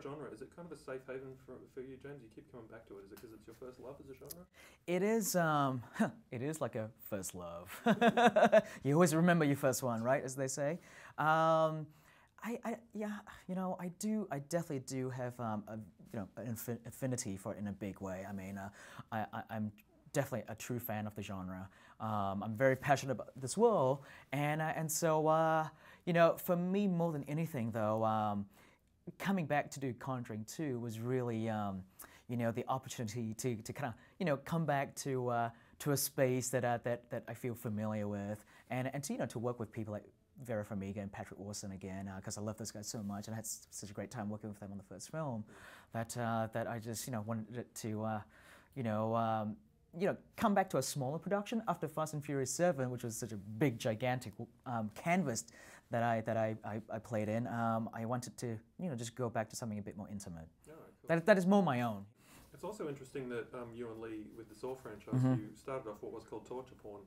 genre, is it kind of a safe haven for you, James? You keep coming back to it. Is it because it's your first love as a genre? It is, it is like a first love. You always remember your first one, right, as they say. Yeah, you know, I definitely do have, an affinity for it in a big way. I mean, I'm definitely a true fan of the genre. I'm very passionate about this world, and so, you know, for me more than anything though, coming back to do Conjuring 2 was really, you know, the opportunity to kind of, you know, come back to a space that I feel familiar with, and to, you know, to work with people like Vera Farmiga and Patrick Wilson again, because I love those guys so much, and I had such a great time working with them on the first film, that I just, you know, wanted it to, you know, come back to a smaller production after Fast and Furious 7, which was such a big, gigantic canvas that I played in. I wanted to, you know, just go back to something a bit more intimate. All right, cool. That is more my own. It's also interesting that you and Lee, with the Saw franchise, you started off what was called torture porn.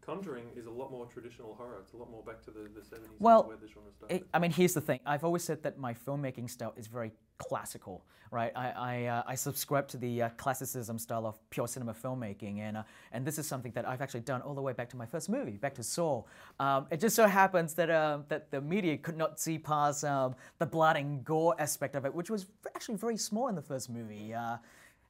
Conjuring is a lot more traditional horror. It's a lot more back to the 70s, well, where the genre started. I mean, here's the thing. I've always said that my filmmaking style is very classical, right? I subscribe to the classicism style of pure cinema filmmaking, and this is something that I've actually done all the way back to my first movie, back to Saw. It just so happens that that the media could not see past the blood and gore aspect of it, which was actually very small in the first movie.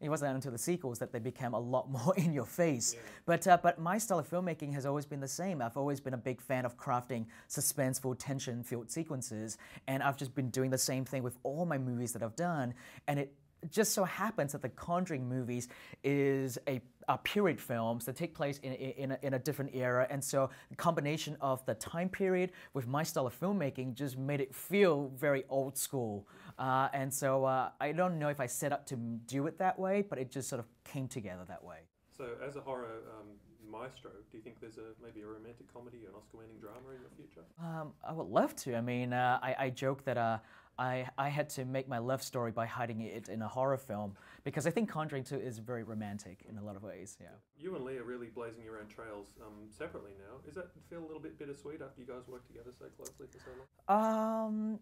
It wasn't until the sequels that they became a lot more in your face. Yeah. But my style of filmmaking has always been the same. I've always been a big fan of crafting suspenseful, tension-filled sequences, and I've just been doing the same thing with all my movies that I've done. And it just so happens that the Conjuring movies is a period films that take place in a different era, and so the combination of the time period with my style of filmmaking just made it feel very old school. And so I don't know if I set up to do it that way, but it just sort of came together that way. So as a horror maestro, do you think there's maybe a romantic comedy, an Oscar-winning drama in your future? I would love to. I mean, I joke that I had to make my love story by hiding it in a horror film, because I think Conjuring 2 is very romantic in a lot of ways, yeah. You and Lee are really blazing your own trails separately now. Does that feel a little bit bittersweet after you guys worked together so closely for so long?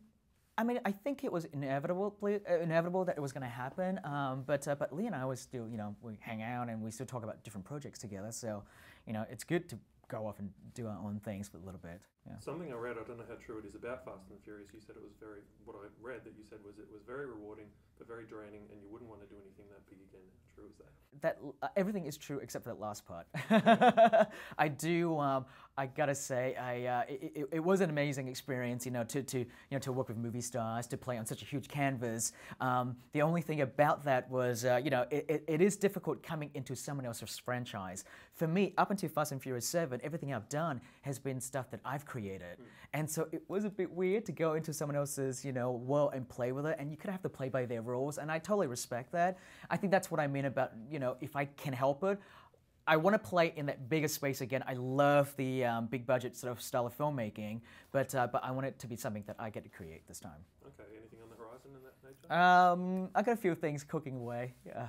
I mean, I think it was inevitable that it was going to happen, but Lee and I always still, you know, we hang out and we still talk about different projects together, so, you know, it's good to go off and do our own things for a little bit. Yeah. Something I read, I don't know how true it is about Fast and the Furious, you said it was very, what I read that you said was it was very rewarding, but very draining, and you wouldn't want to do anything that big again. How true is that? Everything is true except for that last part. I do, I gotta say, it was an amazing experience, you know, to work with movie stars, to play on such a huge canvas. The only thing about that was, you know, it is difficult coming into someone else's franchise. For me, up until Fast and Furious 7, everything I've done has been stuff that I've created. And so it was a bit weird to go into someone else's, you know, world and play with it, and you kind of have to play by their rules, and I totally respect that. I think that's what I mean about, you know, if I can help it, I want to play in that bigger space again. I love the big budget sort of style of filmmaking, but I want it to be something that I get to create this time. Okay, anything on the horizon in that nature? I got a few things cooking away, yeah.